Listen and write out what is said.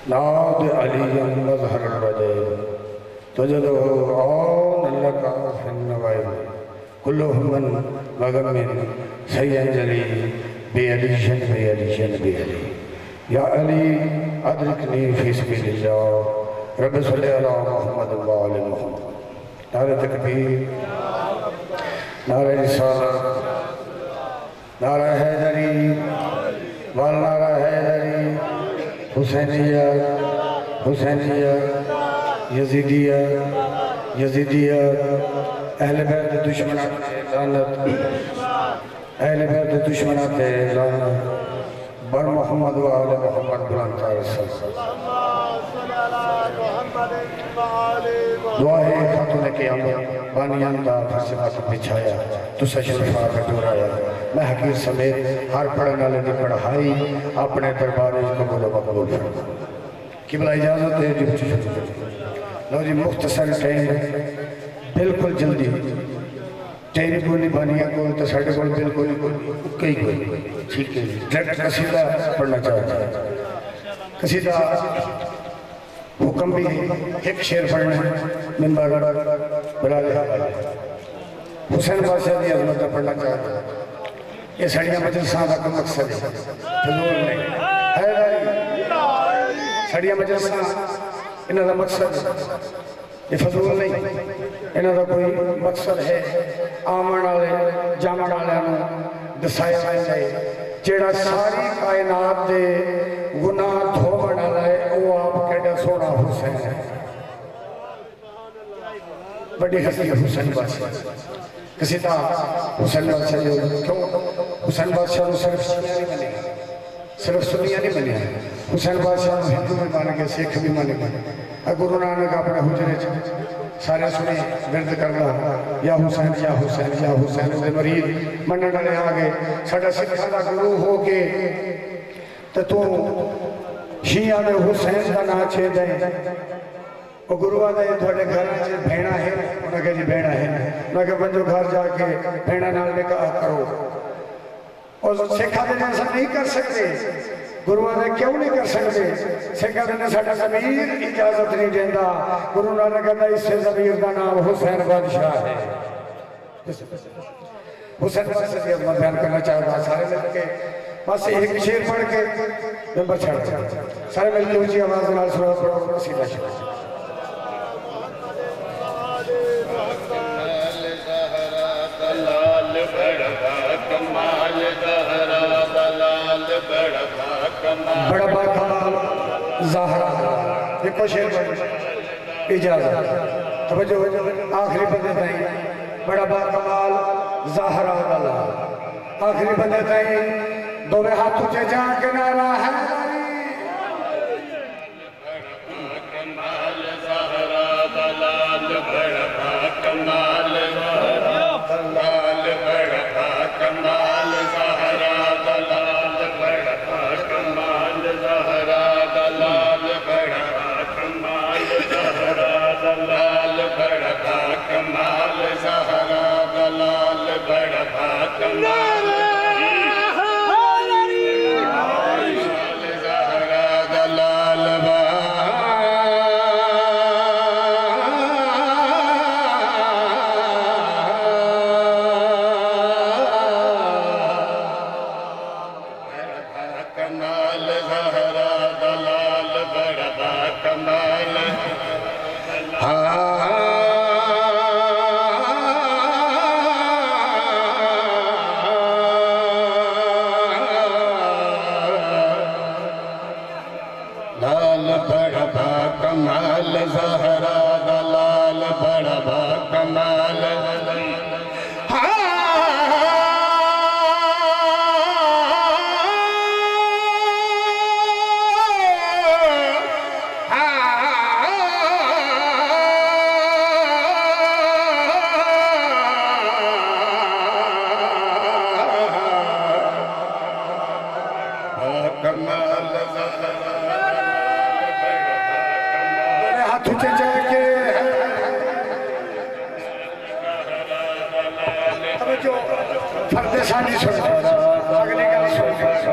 ناد علي مظهر الوجه تجده عون لك في النوائب كلهم من وغم سينجلي بيدي يا علي أدركني في سبيل الله رب صل على محمد وعلى محمد. نعرہ تکبیر، نعرہ رسالت، نعرہ حیدری والنعرہ حیدری، حسینیت یزیدیت اہل بیت دشمنات لعنت، اہل بیت دشمنات لعنت بر محمد و آل محمد بلند رسول دعا ہے خاتون قیامت بانیان دا فرسبات بچھایا تو سشرفا کٹورایا میں حقیر سمیت ہر پڑھنے والے دی پڑھائی اپنے دربار قبول و مقبول فرما. قبلہ اجازت ہے جو لو جی مختصر ٹائم بالکل جلدی ٹائم کو نہیں بانیاں کو تو ساڑھے کو بالکل کئی کوئی ٹھیک ہے ڈائریکٹ قصیدہ پڑھنا چاہتا ہے. قصیدہ حکم بھی ایک شعر پڑھنا ہے منبر بلال حسین بادشاہ دی عظمت پڑھنا چاہتا ہے. یہ سڑیاں مجلساں کا مقصد ہے فضول نہیں ہے بھائی. سڑیاں مجلساں انہاں دا مقصد یہ فضول نہیں، انہاں دا کوئی مقصد ہے آمن والے جامن والے دسایا جائے جیڑا ساری کائنات دے گناہ دھومن والا ہے وہ آپ کیڑا سونا حسین ہے. بڑی ہستی حسین بادشاہ قصیدہ حسین بادشاہ کیوں حسین بادشاہ نے صرف سنیاں نہیں بنے صرف سنیاں نہیں بنے حسین بادشاہ نے ہندو بھی مانے گے سکھ بھی مانے گے. گرو نانک اپنے حجرے سارے سنے ورد کرنا یا حسین یا حسین یا حسین دے مرید منن والے آگے ساڈا سکھاں دا گرو ہو کے تو شیعہ میں حسین دا نام چھے دیں وہ گروہ دے تھوڑے گھر سے بھیڑا ہے انہاں کہ جی بھیڑا ہے انہاں کہ بنجو گھر جا کے بھیڑا نال نکاح کرو اور سکھا دے ایسا نہیں کر سکتے. گروہ دے کیوں نہیں کر سکتے؟ سکھا دے ساڈا ضمیر اجازت نہیں دیندہ. گرو نانک کہتا اس سے ضمیر دا نام حسین بادشاہ ہے. حسین بادشاہ کی عظمت بیان کرنا چاہتا سارے مل کے بس ایک شعر پڑھ کے ممبر چھڑ سارے مل کے اونچی آواز نال سلوات پڑھو سیدھا شعر. بڑا با کمال زہرا ایک کو شعر پڑھ اجازت توجہ آخری بندے تائیں بڑا با کمال زہرا آخری بندے تائیں دو میں ہاتھ اچھے جا کے نعرہ ہے کمال زہرا دلال بڑا با کمال دلال بڑا کمال زہرا دلال بڑا کمال زہرا دلال بڑا کمال زہرا دلال بڑا کمال زہرا دلال بڑا کمال فرد ثانی سن اگلی گل سن